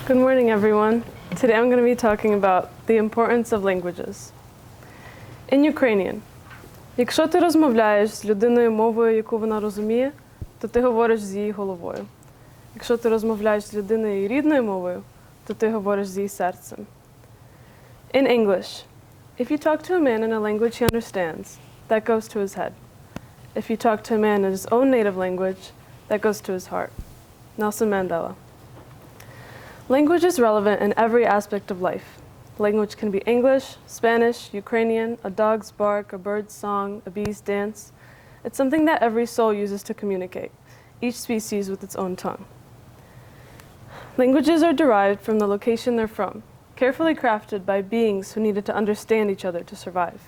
Good morning, everyone. Today I'm going to be talking about the importance of languages. In Ukrainian. Якщо ти розмовляєш з людиною мовою, яку вона розуміє, то ти говориш з її головою. Якщо ти розмовляєш з людиною її рідною мовою, то ти говориш з її серцем. In English, if you talk to a man in a language he understands, that goes to his head. If you talk to a man in his own native language, that goes to his heart. Nelson Mandela. Language is relevant in every aspect of life. Language can be English, Spanish, Ukrainian, a dog's bark, a bird's song, a bee's dance. It's something that every soul uses to communicate, each species with its own tongue. Languages are derived from the location they're from, carefully crafted by beings who needed to understand each other to survive.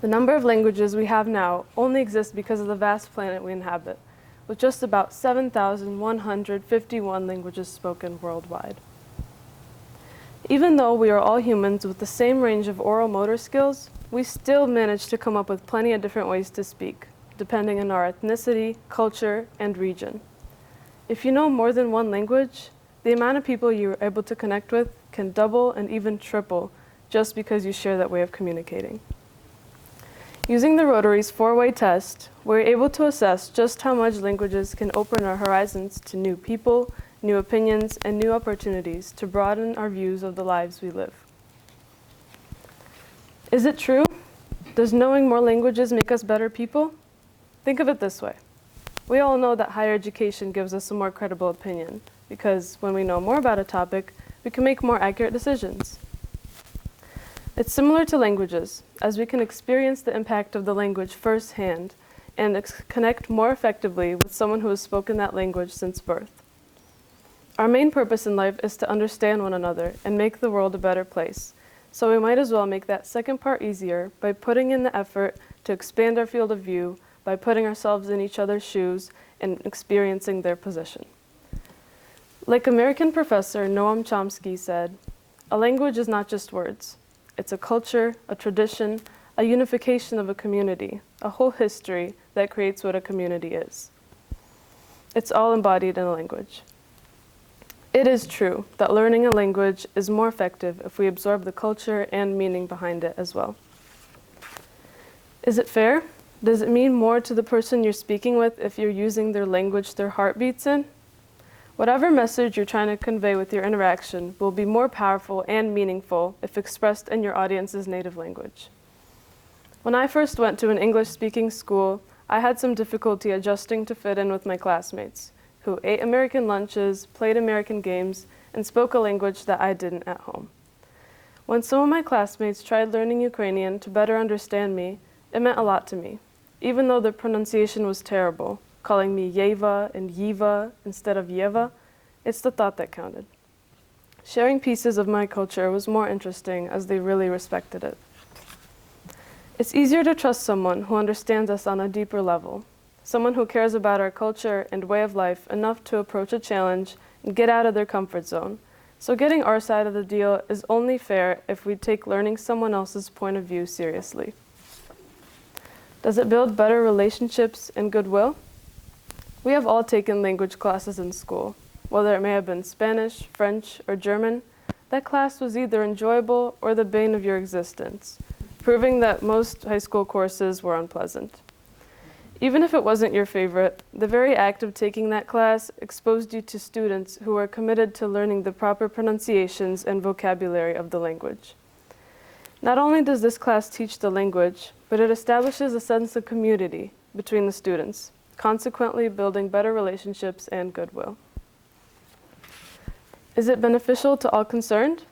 The number of languages we have now only exists because of the vast planet we inhabit, with just about 7,151 languages spoken worldwide. Even though we are all humans with the same range of oral motor skills, we still manage to come up with plenty of different ways to speak, depending on our ethnicity, culture, and region. If you know more than one language, the amount of people you are able to connect with can double and even triple just because you share that way of communicating. Using the Rotary's four-way test, we're able to assess just how much languages can open our horizons to new people, new opinions, and new opportunities to broaden our views of the lives we live. Is it true? Does knowing more languages make us better people? Think of it this way. We all know that higher education gives us a more credible opinion, because when we know more about a topic, we can make more accurate decisions. It's similar to languages, as we can experience the impact of the language firsthand and connect more effectively with someone who has spoken that language since birth. Our main purpose in life is to understand one another and make the world a better place, so we might as well make that second part easier by putting in the effort to expand our field of view, by putting ourselves in each other's shoes and experiencing their position. Like American professor Noam Chomsky said, a language is not just words. It's a culture, a tradition, a unification of a community, a whole history that creates what a community is. It's all embodied in a language. It is true that learning a language is more effective if we absorb the culture and meaning behind it as well. Is it fair? Does it mean more to the person you're speaking with if you're using their language their heart beats in? Whatever message you're trying to convey with your interaction will be more powerful and meaningful if expressed in your audience's native language. When I first went to an English-speaking school, I had some difficulty adjusting to fit in with my classmates, who ate American lunches, played American games, and spoke a language that I didn't at home. When some of my classmates tried learning Ukrainian to better understand me, it meant a lot to me, even though the pronunciation was terrible. Calling me Yeva and Yiva instead of Yeva, it's the thought that counted. Sharing pieces of my culture was more interesting as they really respected it. It's easier to trust someone who understands us on a deeper level, someone who cares about our culture and way of life enough to approach a challenge and get out of their comfort zone. So getting our side of the deal is only fair if we take learning someone else's point of view seriously. Does it build better relationships and goodwill? We have all taken language classes in school. Whether it may have been Spanish, French, or German, that class was either enjoyable or the bane of your existence, proving that most high school courses were unpleasant. Even if it wasn't your favorite, the very act of taking that class exposed you to students who were committed to learning the proper pronunciations and vocabulary of the language. Not only does this class teach the language, but it establishes a sense of community between the students, consequently building better relationships and goodwill. Is it beneficial to all concerned?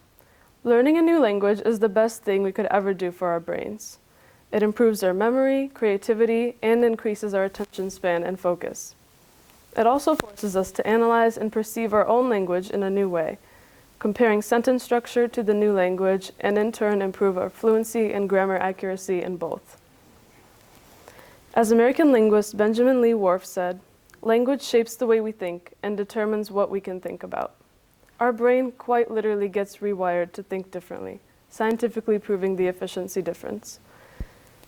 Learning a new language is the best thing we could ever do for our brains. It improves our memory, creativity, and increases our attention span and focus. It also forces us to analyze and perceive our own language in a new way, comparing sentence structure to the new language, and in turn improve our fluency and grammar accuracy in both. As American linguist Benjamin Lee Whorf said, language shapes the way we think and determines what we can think about. Our brain quite literally gets rewired to think differently, scientifically proving the efficiency difference.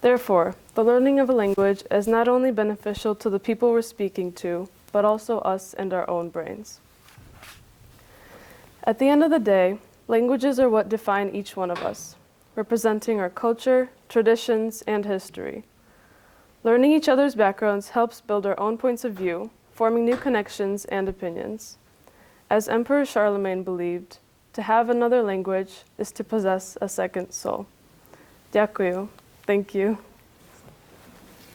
Therefore, the learning of a language is not only beneficial to the people we're speaking to, but also us and our own brains. At the end of the day, languages are what define each one of us, representing our culture, traditions, and history. Learning each other's backgrounds helps build our own points of view, forming new connections and opinions. As Emperor Charlemagne believed, to have another language is to possess a second soul. Дякую. Thank you.